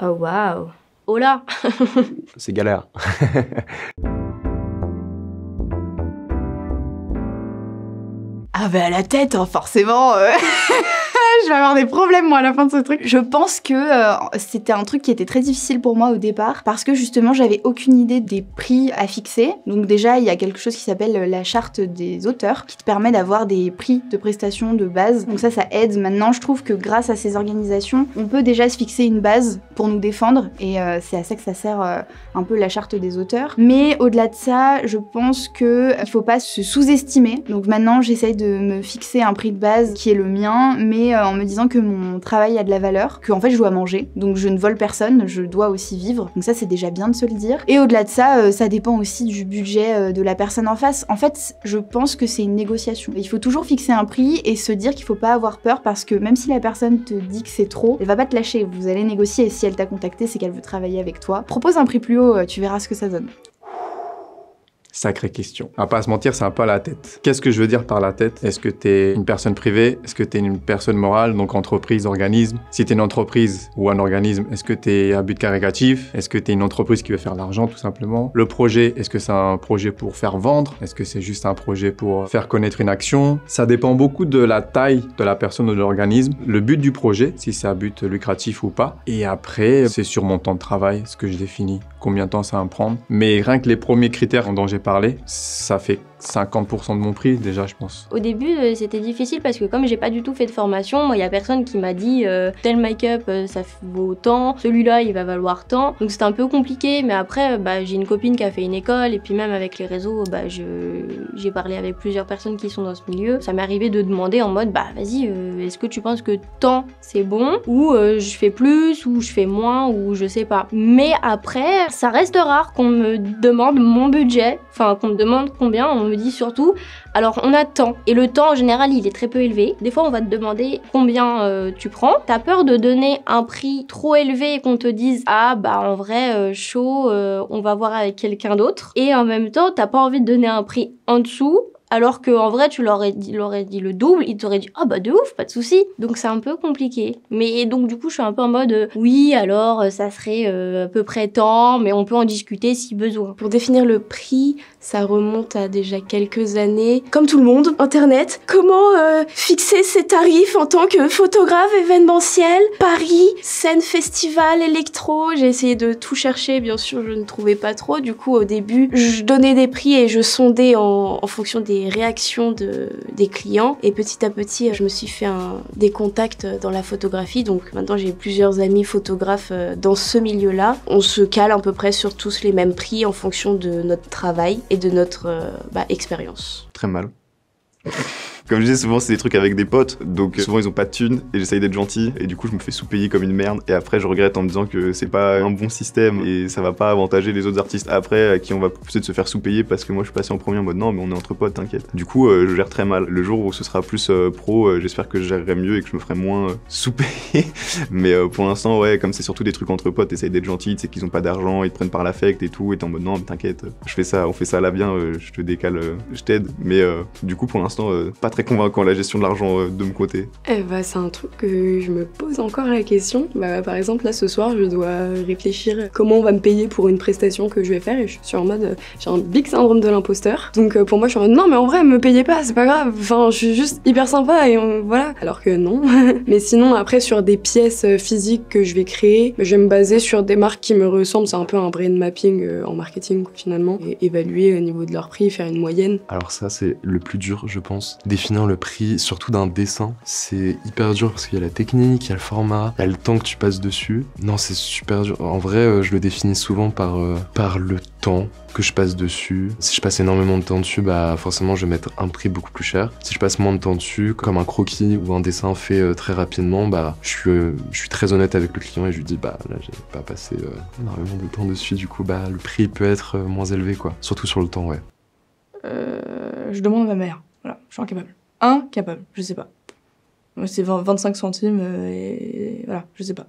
Oh waouh. Oh là. C'est galère. Ah bah à la tête, hein, forcément. Je vais avoir des problèmes moi à la fin de ce truc. Je pense que c'était un truc qui était très difficile pour moi au départ parce que justement j'avais aucune idée des prix à fixer. Donc déjà il y a quelque chose qui s'appelle la charte des auteurs qui te permet d'avoir des prix de prestations de base. Donc ça aide. Maintenant je trouve que grâce à ces organisations on peut déjà se fixer une base pour nous défendre et c'est à ça que ça sert un peu la charte des auteurs. Mais au-delà de ça je pense que il faut pas se sous-estimer. Donc maintenant j'essaye de me fixer un prix de base qui est le mien mais en me disant que mon travail a de la valeur, que en fait je dois manger, donc je ne vole personne, je dois aussi vivre, donc ça c'est déjà bien de se le dire. Et au-delà de ça, ça dépend aussi du budget de la personne en face. En fait, je pense que c'est une négociation. Il faut toujours fixer un prix et se dire qu'il faut pas avoir peur parce que même si la personne te dit que c'est trop, elle va pas te lâcher, vous allez négocier et si elle t'a contacté, c'est qu'elle veut travailler avec toi. Propose un prix plus haut, tu verras ce que ça donne. Sacrée question. On va pas se mentir, c'est un peu à la tête. Qu'est-ce que je veux dire par la tête? Est-ce que t'es une personne privée? Est-ce que t'es une personne morale, donc entreprise, organisme? Si t'es une entreprise ou un organisme, est-ce que t'es un but caritatif? Est-ce que t'es une entreprise qui veut faire de l'argent, tout simplement? Le projet, est-ce que c'est un projet pour faire vendre? Est-ce que c'est juste un projet pour faire connaître une action? Ça dépend beaucoup de la taille de la personne ou de l'organisme, le but du projet, si c'est un but lucratif ou pas. Et après, c'est sur mon temps de travail, ce que je définis, combien de temps ça va me prendre. Mais rien que les premiers critères dont j'ai parlé, ça fait 50% de mon prix déjà, je pense. Au début, c'était difficile parce que comme j'ai pas du tout fait de formation, moi, il y a personne qui m'a dit tel make-up, ça vaut tant, celui-là, il va valoir tant. Donc c'était un peu compliqué, mais après, j'ai une copine qui a fait une école et puis même avec les réseaux, j'ai parlé avec plusieurs personnes qui sont dans ce milieu. Ça m'est arrivé de demander en mode, vas-y, est-ce que tu penses que tant c'est bon ou je fais plus ou je fais moins ou je sais pas. Mais après, ça reste rare qu'on me demande mon budget, enfin qu'on me demande combien. On me dit surtout, alors on a tant. Et le temps en général il est très peu élevé. Des fois on va te demander combien tu prends. T'as peur de donner un prix trop élevé et qu'on te dise en vrai chaud, on va voir avec quelqu'un d'autre. Et en même temps t'as pas envie de donner un prix en dessous. Alors qu'en vrai, tu leur aurais dit le double, ils t'auraient dit de ouf, pas de souci. Donc c'est un peu compliqué. Mais donc du coup, je suis un peu en mode oui, alors ça serait à peu près tant, mais on peut en discuter si besoin. Pour définir le prix, ça remonte à déjà quelques années. Comme tout le monde, Internet. Comment fixer ses tarifs en tant que photographe événementiel? Paris, scène, festival, électro. J'ai essayé de tout chercher, bien sûr, je ne trouvais pas trop. Du coup, au début, je donnais des prix et je sondais en fonction des réactions des clients. Et petit à petit, je me suis fait des contacts dans la photographie. Donc maintenant, j'ai plusieurs amis photographes dans ce milieu-là. On se cale à peu près sur tous les mêmes prix en fonction de notre travail et de notre expérience. Très mal. Comme je disais, souvent c'est des trucs avec des potes, donc souvent ils ont pas de thunes et j'essaye d'être gentil et du coup je me fais sous-payer comme une merde et après je regrette en me disant que c'est pas un bon système et ça va pas avantager les autres artistes après à qui on va pousser de se faire sous-payer parce que moi je suis passé en premier en mode non mais on est entre potes, t'inquiète. Du coup je gère très mal. Le jour où ce sera plus pro, j'espère que je gérerai mieux et que je me ferai moins sous-payer. Mais pour l'instant ouais, comme c'est surtout des trucs entre potes, essaye d'être gentil, tu sais qu'ils ont pas d'argent, ils te prennent par l'affect et tout et t'es en mode non mais t'inquiète, je fais ça, on fait ça à la bien, je te décale, je t'aide. Mais du coup pour l'instant pas très convaincant la gestion de l'argent de mon côté. C'est un truc que je me pose encore la question. Par exemple là ce soir je dois réfléchir comment on va me payer pour une prestation que je vais faire et je suis en mode j'ai un big syndrome de l'imposteur. Donc pour moi je suis en mode non mais en vrai me payez pas, c'est pas grave, enfin je suis juste hyper sympa et voilà. Alors que non. Mais sinon après sur des pièces physiques que je vais créer, je vais me baser sur des marques qui me ressemblent, c'est un peu un brain mapping en marketing finalement, et évaluer au niveau de leur prix, faire une moyenne. Alors ça c'est le plus dur je pense, définir le prix, surtout d'un dessin, c'est hyper dur parce qu'il y a la technique, il y a le format, il y a le temps que tu passes dessus. Non, c'est super dur. En vrai, je le définis souvent par le temps que je passe dessus. Si je passe énormément de temps dessus, forcément je vais mettre un prix beaucoup plus cher. Si je passe moins de temps dessus, comme un croquis ou un dessin fait très rapidement, je suis très honnête avec le client et je lui dis là j'ai pas passé énormément de temps dessus, du coup le prix peut être moins élevé quoi. Surtout sur le temps, ouais. Je demande à ma mère. Voilà, je suis incapable, je sais pas. C'est 25 centimes et voilà, je sais pas.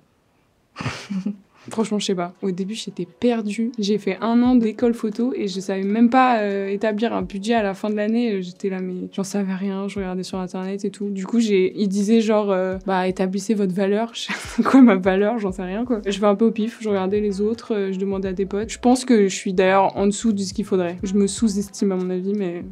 Franchement, je sais pas. Au début, j'étais perdue. J'ai fait 1 an d'école photo et je savais même pas établir un budget à la fin de l'année. J'étais là, mais j'en savais rien. Je regardais sur Internet et tout. Du coup, ils disaient genre, établissez votre valeur. C'est quoi ma valeur? J'en sais rien, quoi. Je vais un peu au pif. Je regardais les autres. Je demandais à des potes. Je pense que je suis d'ailleurs en dessous de ce qu'il faudrait. Je me sous-estime à mon avis, mais...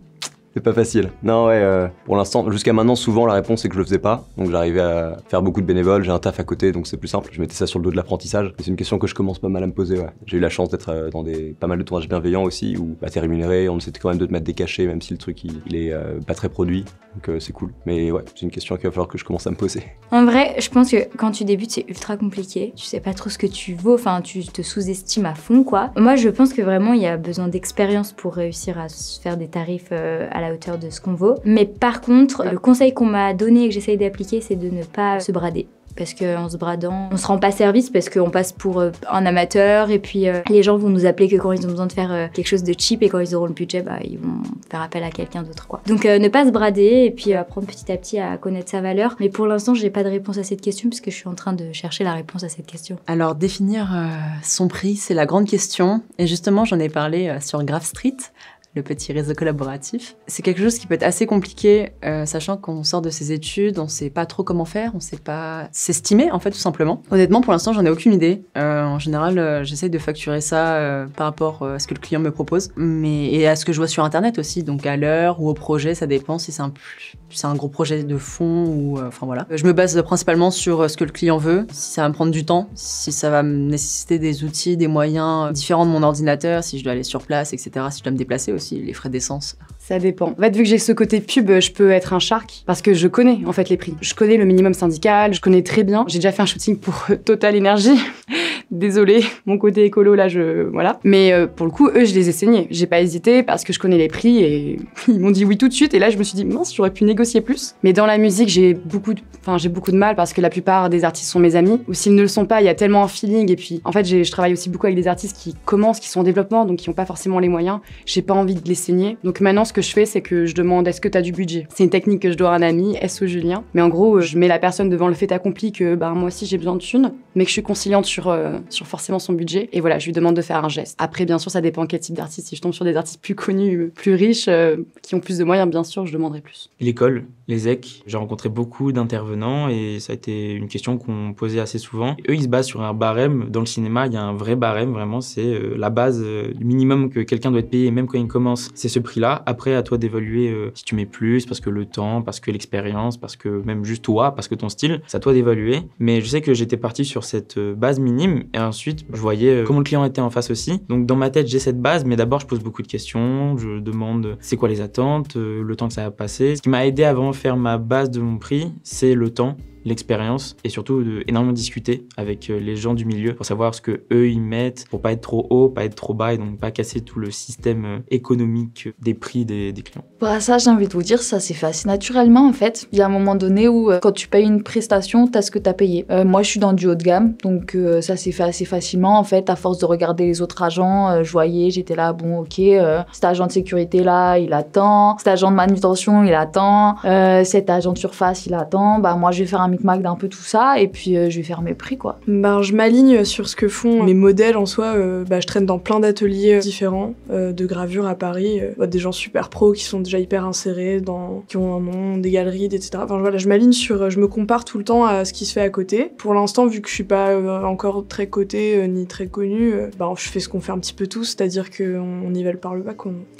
C'est pas facile. Non, ouais, pour l'instant, jusqu'à maintenant, souvent, la réponse, c'est que je le faisais pas. Donc, j'arrivais à faire beaucoup de bénévoles, j'ai un taf à côté, donc c'est plus simple. Je mettais ça sur le dos de l'apprentissage. C'est une question que je commence pas mal à me poser, ouais. J'ai eu la chance d'être dans pas mal de tournages bienveillants aussi, où t'es rémunéré, on essaie quand même de te mettre des cachets, même si le truc, il est pas très produit. Donc, c'est cool. Mais ouais, c'est une question qu'il va falloir que je commence à me poser. En vrai, je pense que quand tu débutes, c'est ultra compliqué. Tu sais pas trop ce que tu vaux, enfin, tu te sous-estimes à fond, quoi. Moi, je pense que vraiment, il y a besoin d'expérience pour réussir à faire des tarifs à la hauteur de ce qu'on vaut. Mais par contre, le conseil qu'on m'a donné et que j'essaye d'appliquer, c'est de ne pas se brader. Parce qu'en se bradant, on se rend pas service parce qu'on passe pour un amateur et puis les gens vont nous appeler que quand ils ont besoin de faire quelque chose de cheap et quand ils auront le budget, ils vont faire appel à quelqu'un d'autre, quoi. Donc ne pas se brader et puis apprendre petit à petit à connaître sa valeur. Mais pour l'instant, j'ai pas de réponse à cette question parce que je suis en train de chercher la réponse à cette question. Alors définir son prix, c'est la grande question. Et justement, j'en ai parlé sur Graph Street, le petit réseau collaboratif. C'est quelque chose qui peut être assez compliqué, sachant qu'on sort de ses études, on sait pas trop comment faire, on sait pas s'estimer, en fait, tout simplement. Honnêtement, pour l'instant, j'en ai aucune idée. En général, j'essaye de facturer ça par rapport à ce que le client me propose, et à ce que je vois sur Internet aussi, donc à l'heure ou au projet, ça dépend si c'est un gros projet de fond ou... Enfin voilà. Je me base principalement sur ce que le client veut, si ça va me prendre du temps, si ça va me nécessiter des outils, des moyens différents de mon ordinateur, si je dois aller sur place, etc., si je dois me déplacer aussi, les frais d'essence. Ça dépend. En fait, vu que j'ai ce côté pub, je peux être un shark parce que je connais en fait les prix. Je connais le minimum syndical, je connais très bien. J'ai déjà fait un shooting pour Total Energy. Désolée, mon côté écolo là, voilà. Mais pour le coup, eux, je les ai saignés. J'ai pas hésité parce que je connais les prix et ils m'ont dit oui tout de suite. Et là, je me suis dit mince, j'aurais pu négocier plus. Mais dans la musique, j'ai beaucoup de mal parce que la plupart des artistes sont mes amis. Ou s'ils ne le sont pas, il y a tellement un feeling. Et puis, en fait, je travaille aussi beaucoup avec des artistes qui commencent, qui sont en développement, donc qui n'ont pas forcément les moyens. J'ai pas envie de les saigner. Donc maintenant, ce que je fais, c'est que je demande est-ce que t'as du budget. C'est une technique que je dois à un ami, SO Julien. Mais en gros, je mets la personne devant le fait accompli que moi aussi j'ai besoin de thunes, mais que je suis conciliante sur forcément son budget. Et voilà, je lui demande de faire un geste. Après, bien sûr, ça dépend quel type d'artiste. Si je tombe sur des artistes plus connus, plus riches, qui ont plus de moyens, bien sûr, je demanderai plus. L'école, les EC, j'ai rencontré beaucoup d'intervenants et ça a été une question qu'on posait assez souvent. Et eux, ils se basent sur un barème. Dans le cinéma, il y a un vrai barème, vraiment, c'est la base, le minimum que quelqu'un doit être payé, même quand il commence, c'est ce prix-là. Après, à toi d'évaluer si tu mets plus, parce que le temps, parce que l'expérience, parce que même juste toi, parce que ton style, c'est à toi d'évaluer. Mais je sais que j'étais parti sur cette base minime et ensuite, je voyais comment le client était en face aussi. Donc, dans ma tête, j'ai cette base, mais d'abord, je pose beaucoup de questions. Je demande c'est quoi les attentes, le temps que ça va passer. Ce qui m'a aidé à vraiment faire ma base de mon prix, c'est le temps, l'expérience et surtout énormément discuter avec les gens du milieu pour savoir ce que eux ils mettent pour pas être trop haut, pas être trop bas et donc pas casser tout le système économique des prix des clients. Ça, j'ai envie de vous dire, ça s'est fait assez naturellement en fait. Il y a un moment donné où quand tu payes une prestation, t'as ce que t'as payé. Moi, je suis dans du haut de gamme, donc ça s'est fait assez facilement en fait. À force de regarder les autres agents, je voyais, j'étais là, bon ok, cet agent de sécurité là, il attend, cet agent de manutention, il attend, cet agent de surface, il attend. Moi, je vais faire un micmac d'un peu tout ça et puis je vais faire mes prix quoi. Je m'aligne sur ce que font mes modèles en soi. Je traîne dans plein d'ateliers différents de gravure à Paris. Des gens super pros qui sont déjà hyper insérés, qui ont un nom, des galeries, etc. Je m'aligne je me compare tout le temps à ce qui se fait à côté. Pour l'instant, vu que je suis pas encore très cotée ni très connue, je fais ce qu'on fait un petit peu tous, c'est-à-dire qu'on nivelle par le bas,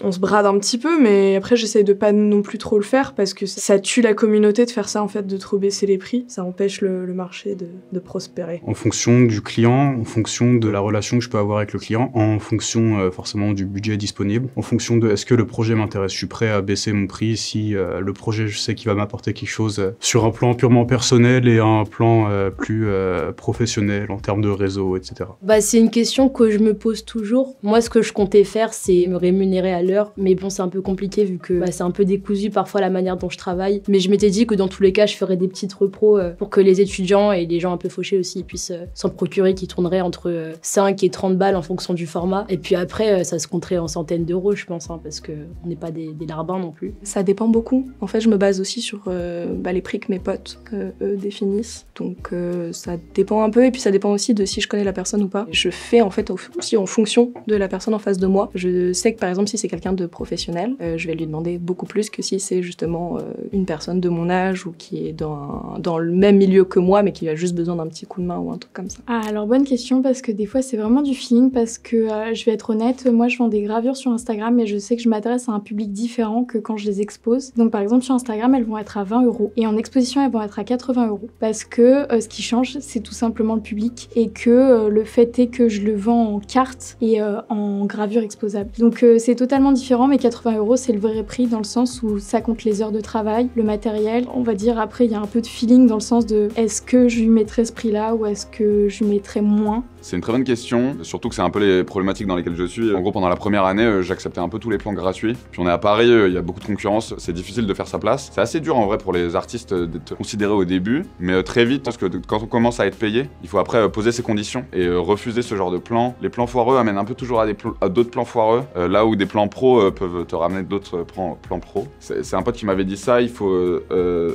on se brade un petit peu, mais après j'essaye de pas non plus trop le faire parce que ça tue la communauté de faire ça en fait, de trop baisser les prix. Ça empêche le marché de prospérer. En fonction du client, en fonction de la relation que je peux avoir avec le client, en fonction forcément du budget disponible, en fonction de est-ce que le projet m'intéresse. Je suis prêt à baisser mon prix si le projet, je sais qu'il va m'apporter quelque chose sur un plan purement personnel et un plan plus professionnel en termes de réseau, etc. C'est une question que je me pose toujours. Moi, ce que je comptais faire, c'est me rémunérer à l'heure. Mais bon, c'est un peu compliqué vu que c'est un peu décousu parfois la manière dont je travaille. Mais je m'étais dit que dans tous les cas, je ferais des petites repros trop pour que les étudiants et les gens un peu fauchés aussi puissent s'en procurer, qui tourneraient entre 5 et 30 balles en fonction du format. Et puis après, ça se compterait en centaines d'euros, je pense, parce qu'on n'est pas des larbins non plus. Ça dépend beaucoup. En fait, je me base aussi sur les prix que mes potes eux définissent. Donc ça dépend un peu, et puis ça dépend aussi de si je connais la personne ou pas. Je fais en fait aussi en fonction de la personne en face de moi. Je sais que par exemple, si c'est quelqu'un de professionnel, je vais lui demander beaucoup plus que si c'est justement une personne de mon âge ou qui est dans le même milieu que moi, mais qui a juste besoin d'un petit coup de main ou un truc comme ça. Ah, alors bonne question, parce que des fois c'est vraiment du feeling, parce que je vais être honnête, moi je vends des gravures sur Instagram, mais je sais que je m'adresse à un public différent que quand je les expose. Donc par exemple sur Instagram, elles vont être à 20 € et en exposition elles vont être à 80 €, parce que ce qui change, c'est tout simplement le public, et que le fait est que je le vends en carte et en gravure exposable. Donc c'est totalement différent, mais 80 € c'est le vrai prix, dans le sens où ça compte les heures de travail, le matériel. On va dire après il y a un peu de feeling, dans le sens de est-ce que je lui mettrais ce prix là ou est-ce que je lui mettrais moins. C'est une très bonne question, surtout que c'est un peu les problématiques dans lesquelles je suis. En gros, pendant la première année, j'acceptais un peu tous les plans gratuits. Puis on est à Paris, il y a beaucoup de concurrence, c'est difficile de faire sa place. C'est assez dur en vrai pour les artistes d'être considérés au début, mais très vite, parce que quand on commence à être payé, il faut après poser ses conditions et refuser ce genre de plans. Les plans foireux amènent un peu toujours à d'autres plans foireux, là où des plans pro peuvent te ramener d'autres plans pro. C'est un pote qui m'avait dit ça, il faut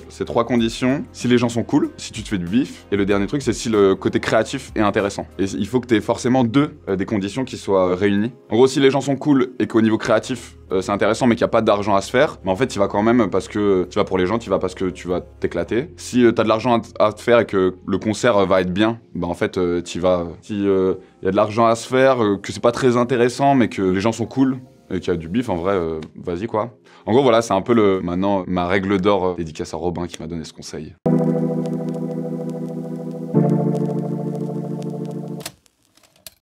ces 3 conditions: si les gens sont cool, si tu te fais du bif, et le dernier truc, c'est si le côté créatif est intéressant. Et il faut que tu aies forcément des conditions qui soient réunies. En gros, si les gens sont cool et qu'au niveau créatif, c'est intéressant mais qu'il n'y a pas d'argent à se faire, mais en fait tu vas quand même parce que tu vas pour les gens, tu vas parce que tu vas t'éclater. Si t'as de l'argent à te faire et que le concert va être bien, bah en fait tu vas. Si y a de l'argent à se faire, que c'est pas très intéressant mais que les gens sont cool et qu'il y a du bif, en vrai, vas-y quoi. En gros voilà, c'est un peu maintenant ma règle d'or, dédicace à Robin qui m'a donné ce conseil.